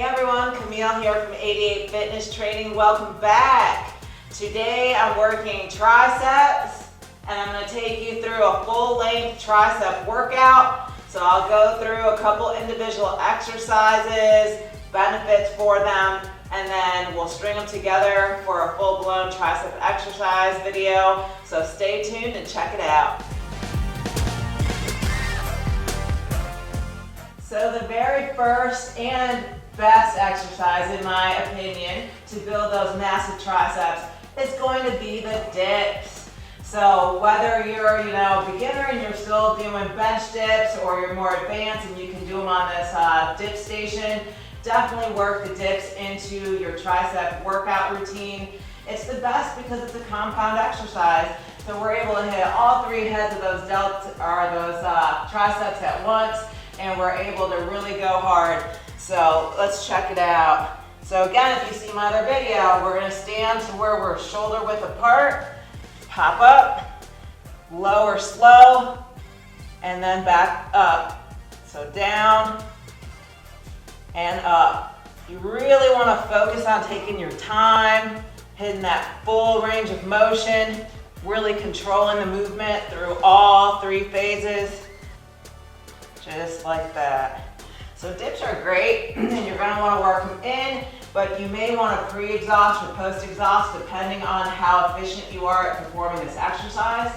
everyone, Camille here from 88 Fitness Training. Welcome back. Today I'm working triceps and I'm going to take you through a full-length tricep workout. So I'll go through a couple individual exercises, benefits for them, and then we'll string them together for a full-blown tricep exercise video. So stay tuned and check it out. So the very first and best exercise, in my opinion, to build those massive triceps is going to be the dips. So whether you're, a beginner and you're still doing bench dips, or you're more advanced and you can do them on this dip station, definitely work the dips into your tricep workout routine. It's the best because it's a compound exercise. So we're able to hit all three heads of those triceps at once, and we're able to really go hard. So let's check it out. So again, if you see my other video, we're gonna stand to where we're shoulder width apart, pop up, lower slow, and then back up. So down and up. You really wanna focus on taking your time, hitting that full range of motion, really controlling the movement through all three phases, just like that. So dips are great, and you're gonna wanna work them in, but you may wanna pre-exhaust or post-exhaust depending on how efficient you are at performing this exercise.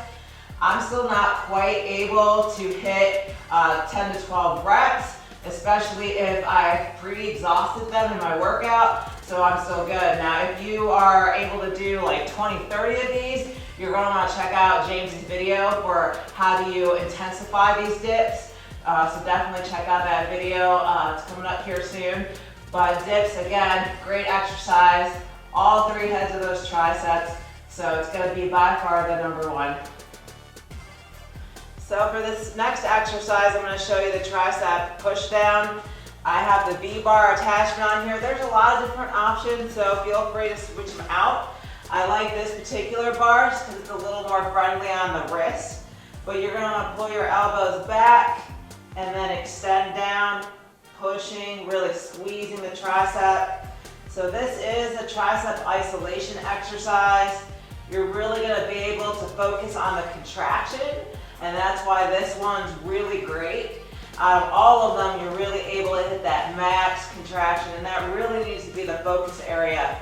I'm still not quite able to hit 10 to 12 reps, especially if I pre-exhausted them in my workout, so I'm still good. Now, if you are able to do like 20, 30 of these, you're gonna wanna check out James's video for how do you intensify these dips. So definitely check out that video. It's coming up here soon. But dips, again, great exercise. All three heads of those triceps. So it's gonna be by far the number one. So for this next exercise, I'm gonna show you the tricep pushdown. I have the V-bar attachment on here. There's a lot of different options, so feel free to switch them out. I like this particular bar because it's a little more friendly on the wrist. But you're gonna pull your elbows back and then extend down, pushing, really squeezing the tricep. So this is a tricep isolation exercise. You're really gonna be able to focus on the contraction, and that's why this one's really great. Out of all of them, you're really able to hit that max contraction, and that really needs to be the focus area.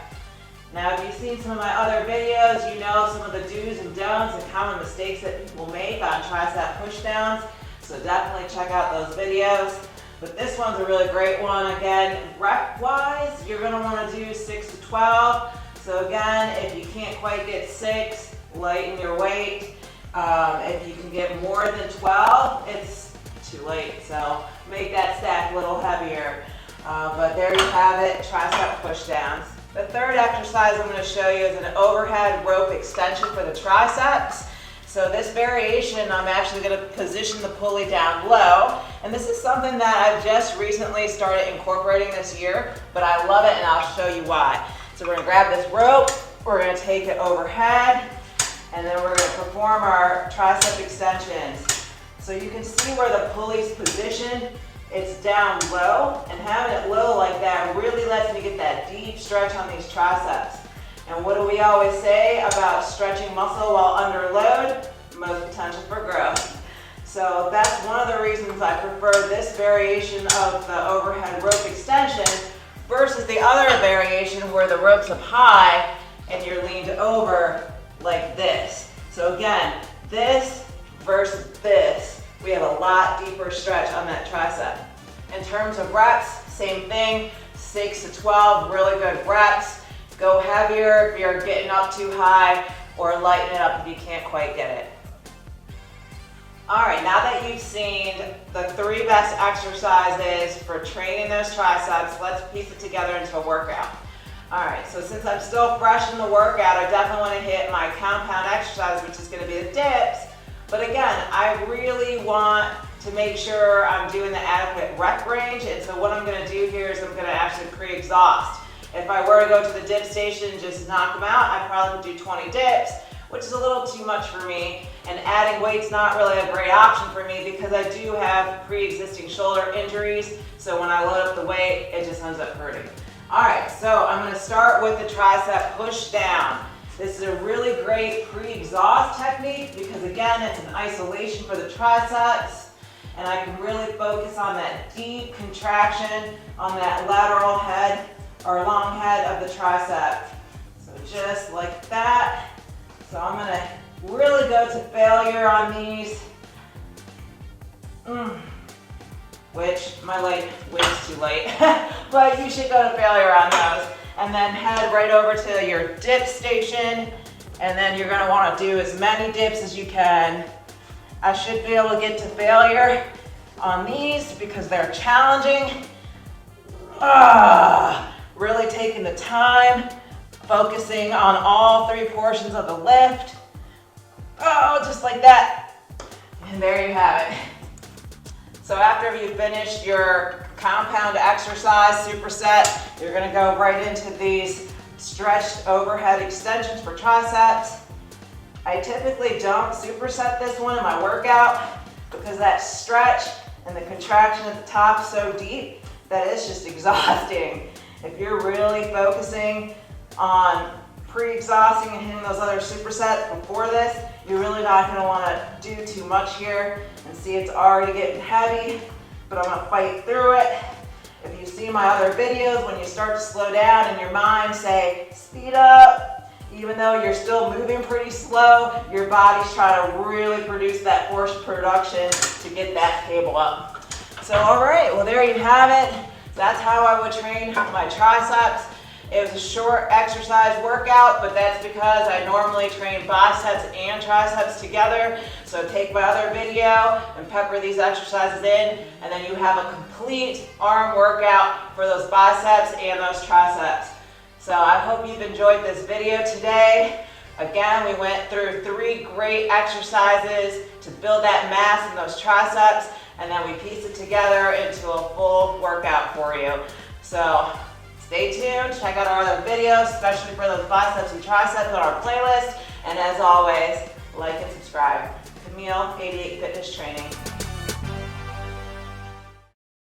Now, if you've seen some of my other videos, you know some of the do's and don'ts and common mistakes that people make on tricep pushdowns. So definitely check out those videos. But this one's a really great one. Again, rep-wise, you're gonna wanna do 6 to 12. So again, if you can't quite get 6, lighten your weight. If you can get more than 12, it's too late. So make that stack a little heavier. But there you have it, tricep pushdowns. The third exercise I'm gonna show you is an overhead rope extension for the triceps. So this variation, I'm actually going to position the pulley down low, and this is something that I've just recently started incorporating this year, but I love it and I'll show you why. So we're going to grab this rope, we're going to take it overhead, and then we're going to perform our tricep extensions. So you can see where the pulley's positioned. It's down low, and having it low like that really lets me get that deep stretch on these triceps. And what do we always say about stretching muscle while under load? Most potential for growth. So that's one of the reasons I prefer this variation of the overhead rope extension versus the other variation where the rope's up high and you're leaned over like this. So again, this versus this, we have a lot deeper stretch on that tricep. In terms of reps, same thing, 6 to 12, really good reps. Go heavier if you're getting up too high, or lighten it up if you can't quite get it. All right, now that you've seen the 3 best exercises for training those triceps, let's piece it together into a workout. All right, so since I'm still fresh in the workout, I definitely want to hit my compound exercise, which is going to be the dips. But again, I really want to make sure I'm doing the adequate rep range, and so what I'm going to do here is I'm going to actually pre-exhaust. If I were to go to the dip station and just knock them out, I probably would do 20 dips. which is a little too much for me. And adding weight's not really a great option for me because I do have pre-existing shoulder injuries. So when I load up the weight, it just ends up hurting. All right, so I'm gonna start with the tricep push down. This is a really great pre-exhaust technique because again, it's an isolation for the triceps, and I can really focus on that deep contraction on that lateral head or long head of the tricep. So just like that. So I'm gonna really go to failure on these. Which my light way's too late, but you should go to failure on those. And then head right over to your dip station, and then you're gonna wanna do as many dips as you can. I should be able to get to failure on these because they're challenging. Really taking the time, focusing on all three portions of the lift. Just like that. And there you have it. So after you finish your compound exercise, superset, you're gonna go right into these stretched overhead extensions for triceps. I typically don't superset this one in my workout because that stretch and the contraction at the top is so deep that it's just exhausting. If you're really focusing on pre-exhausting and hitting those other supersets before this, you're really not gonna wanna do too much here. And see, it's already getting heavy, but I'm gonna fight through it. If you see my other videos, when you start to slow down in your mind, say, speed up. Even though you're still moving pretty slow, your body's trying to really produce that force production to get that cable up. So, all right, well, there you have it. That's how I would train my triceps. It was a short exercise workout, but that's because I normally train biceps and triceps together. So take my other video and pepper these exercises in, and then you have a complete arm workout for those biceps and those triceps. So I hope you've enjoyed this video today. Again, we went through 3 great exercises to build that mass in those triceps, and then we pieced it together into a full workout for you. So stay tuned, check out our other videos, especially for those biceps and triceps on our playlist. And as always, like and subscribe. Camille, 88 Fitness Training.